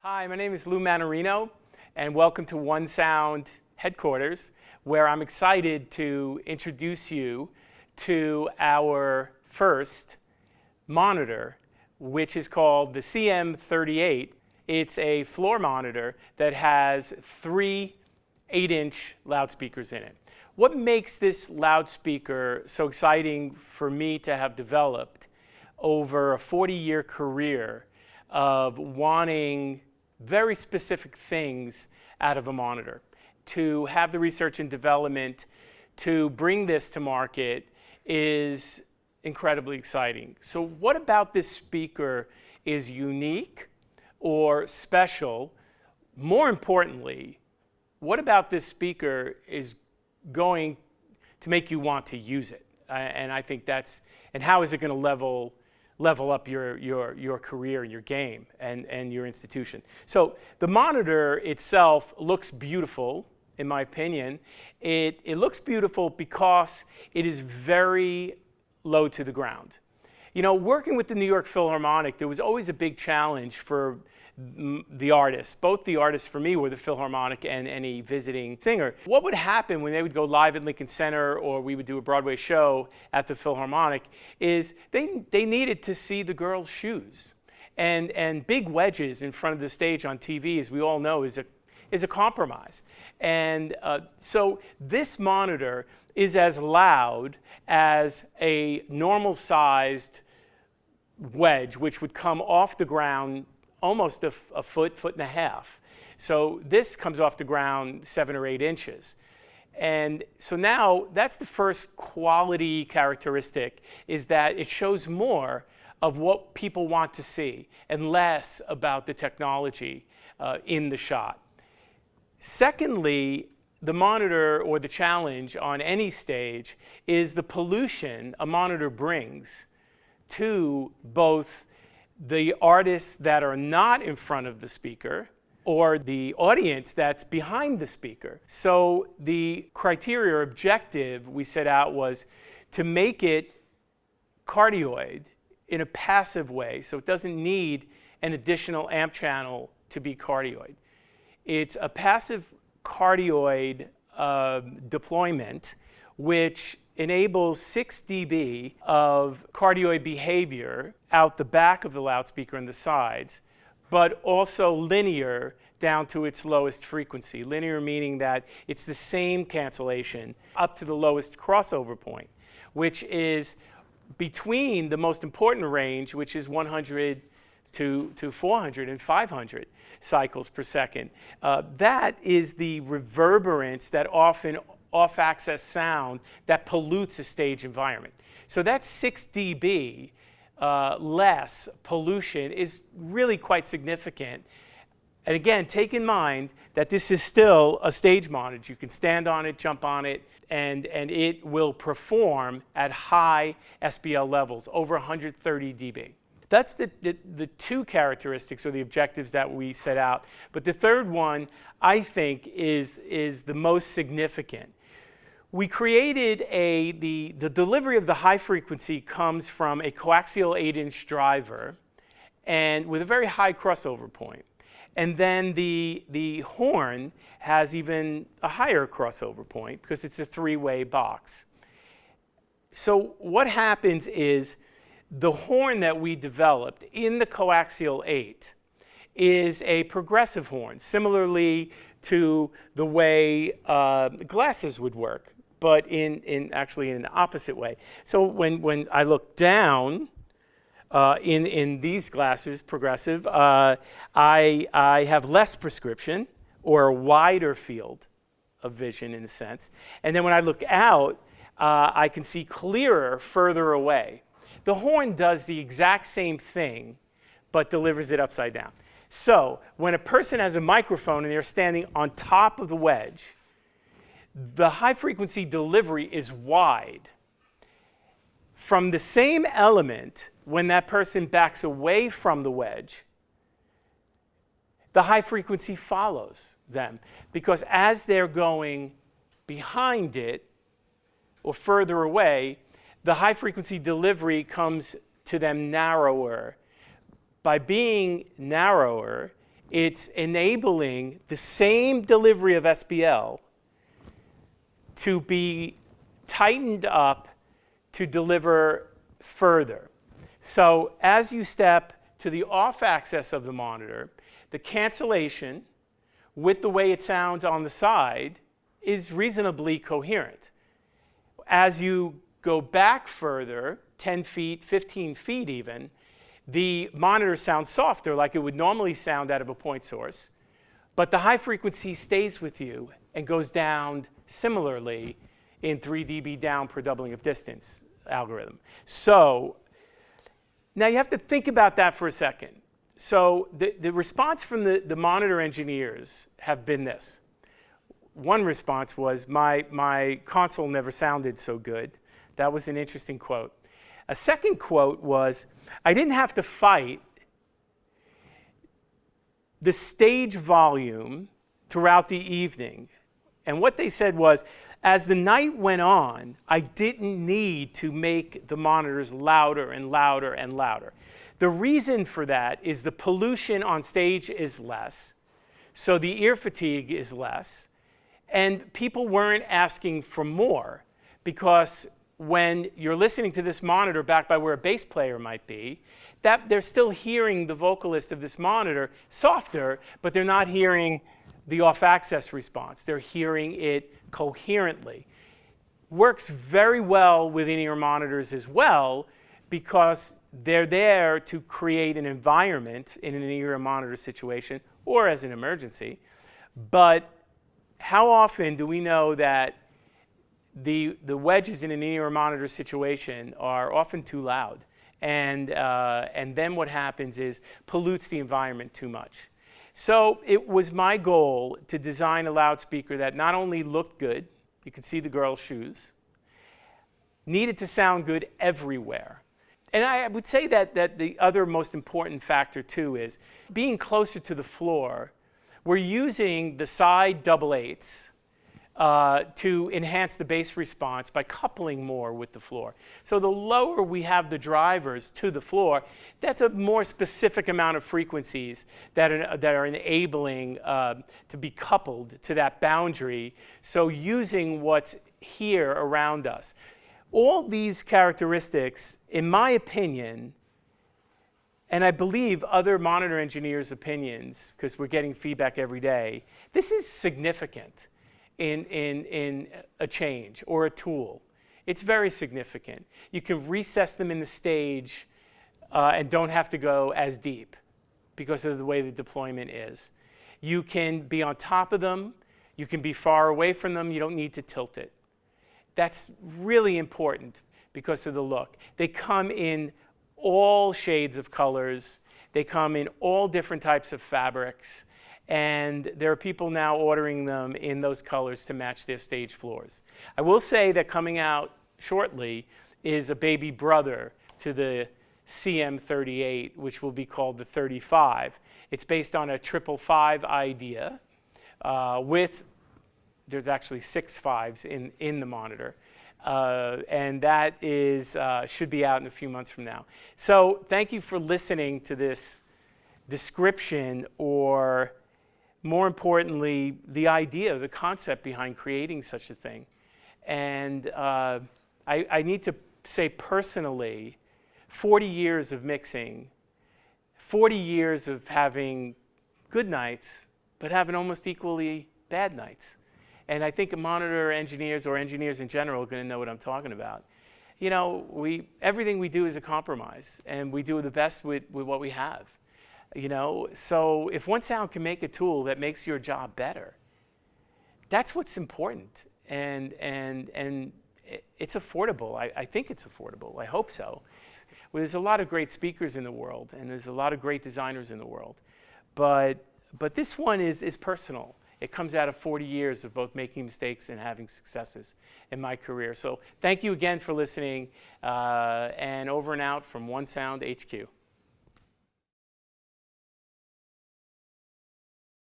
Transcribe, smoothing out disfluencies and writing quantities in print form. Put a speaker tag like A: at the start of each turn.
A: Hi, my name is Lou Manarino, and welcome to One Sound headquarters, where I'm excited to introduce you to our first monitor, which is called the CM38. It's a floor monitor that has three 8-inch loudspeakers in it. What makes this loudspeaker so exciting for me to have developed over a 40-year career of wanting very specific things out of a monitor, to have the research and development to bring this to market is incredibly exciting. So what about this speaker is unique or special? More importantly, what about this speaker is going to make you want to use it? And I think that's, and how is it going to level up your career and your game and your institution. So the monitor itself looks beautiful, in my opinion. It looks beautiful because it is very low to the ground. You know, working with the New York Philharmonic, there was always a big challenge for the artists. Both the artists for me were the Philharmonic and any visiting singer. What would happen when they would go live at Lincoln Center or we would do a Broadway show at the Philharmonic is they needed to see the girls' shoes. And big wedges in front of the stage on TV, as we all know, is a compromise. And so this monitor is as loud as a normal-sized wedge, which would come off the ground almost a foot and a half. So this comes off the ground 7 or 8 inches. And so now that's the first quality characteristic, is that it shows more of what people want to see and less about the technology in the shot. Secondly, the monitor or the challenge on any stage is the pollution a monitor brings to both the artists that are not in front of the speaker or the audience that's behind the speaker. So the criteria or objective we set out was to make it cardioid in a passive way, so it doesn't need an additional amp channel to be cardioid. It's a passive cardioid deployment which enables 6 dB of cardioid behavior out the back of the loudspeaker and the sides, but also linear down to its lowest frequency. Linear meaning that it's the same cancellation up to the lowest crossover point, which is between the most important range, which is 100 to 400 and 500 cycles per second. That is the reverberance that often off-axis sound that pollutes a stage environment. So that 6 dB less pollution is really quite significant. And again, take in mind that this is still a stage monitor. You can stand on it, jump on it, and it will perform at high SBL levels, over 130 dB. That's the two characteristics or the objectives that we set out. But the third one, I think, is the most significant. We created the delivery of the high frequency comes from a coaxial 8-inch driver and with a very high crossover point. And then the horn has even a higher crossover point because it's a 3-way box. So what happens is the horn that we developed in the coaxial 8 is a progressive horn, similarly to the way glasses would work, but actually in an opposite way. So when I look down in these glasses, progressive, I have less prescription or a wider field of vision in a sense. And then when I look out, I can see clearer further away. The horn does the exact same thing, but delivers it upside down. So when a person has a microphone and they're standing on top of the wedge, the high frequency delivery is wide. From the same element, when that person backs away from the wedge, the high frequency follows them. Because as they're going behind it or further away, the high frequency delivery comes to them narrower. By being narrower, it's enabling the same delivery of SPL to be tightened up to deliver further. So as you step to the off axis of the monitor, the cancellation with the way it sounds on the side is reasonably coherent. As you go back further, 10 feet, 15 feet even, the monitor sounds softer like it would normally sound out of a point source, but the high frequency stays with you and goes down similarly in 3 dB down per doubling of distance algorithm. So now you have to think about that for a second. So the response from the monitor engineers have been this. One response was, my console never sounded so good. That was an interesting quote. A second quote was, I didn't have to fight the stage volume throughout the evening. And what they said was, as the night went on, I didn't need to make the monitors louder and louder and louder. The reason for that is the pollution on stage is less, so the ear fatigue is less, and people weren't asking for more, because when you're listening to this monitor back by where a bass player might be, that they're still hearing the vocalist of this monitor softer, but they're not hearing the off-axis response. They're hearing it coherently. Works very well with in-ear monitors as well, because they're there to create an environment in an in-ear monitor situation or as an emergency. But how often do we know that the wedges in an in-ear monitor situation are often too loud? And then what happens is pollutes the environment too much. So it was my goal to design a loudspeaker that not only looked good, you could see the girl's shoes, needed to sound good everywhere. And I would say that the other most important factor too is being closer to the floor. We're using the side double eights to enhance the bass response by coupling more with the floor. So the lower we have the drivers to the floor, that's a more specific amount of frequencies that are enabling to be coupled to that boundary. So using what's here around us. All these characteristics, in my opinion, and I believe other monitor engineers' opinions, because we're getting feedback every day, this is significant in a change or a tool. It's very significant. You can recess them in the stage and don't have to go as deep because of the way the deployment is. You can be on top of them. You can be far away from them. You don't need to tilt it. That's really important because of the look. They come in all shades of colors. They come in all different types of fabrics. And there are people now ordering them in those colors to match their stage floors. I will say that coming out shortly is a baby brother to the CM38, which will be called the 35. It's based on a 555 idea with, there's actually 6 5s in the monitor. And that is, should be out in a few months from now. So thank you for listening to this description, or more importantly, the idea, the concept behind creating such a thing. And I need to say personally, 40 years of mixing, 40 years of having good nights, but having almost equally bad nights. And I think monitor engineers or engineers in general are going to know what I'm talking about. You know, everything we do is a compromise, and we do the best with what we have. You know, so if one sound can make a tool that makes your job better, that's what's important. And it's affordable. I think it's affordable. I hope so. Well, there's a lot of great speakers in the world, and there's a lot of great designers in the world. But this one is personal. It comes out of 40 years of both making mistakes and having successes in my career. So thank you again for listening, and over and out from One Sound HQ.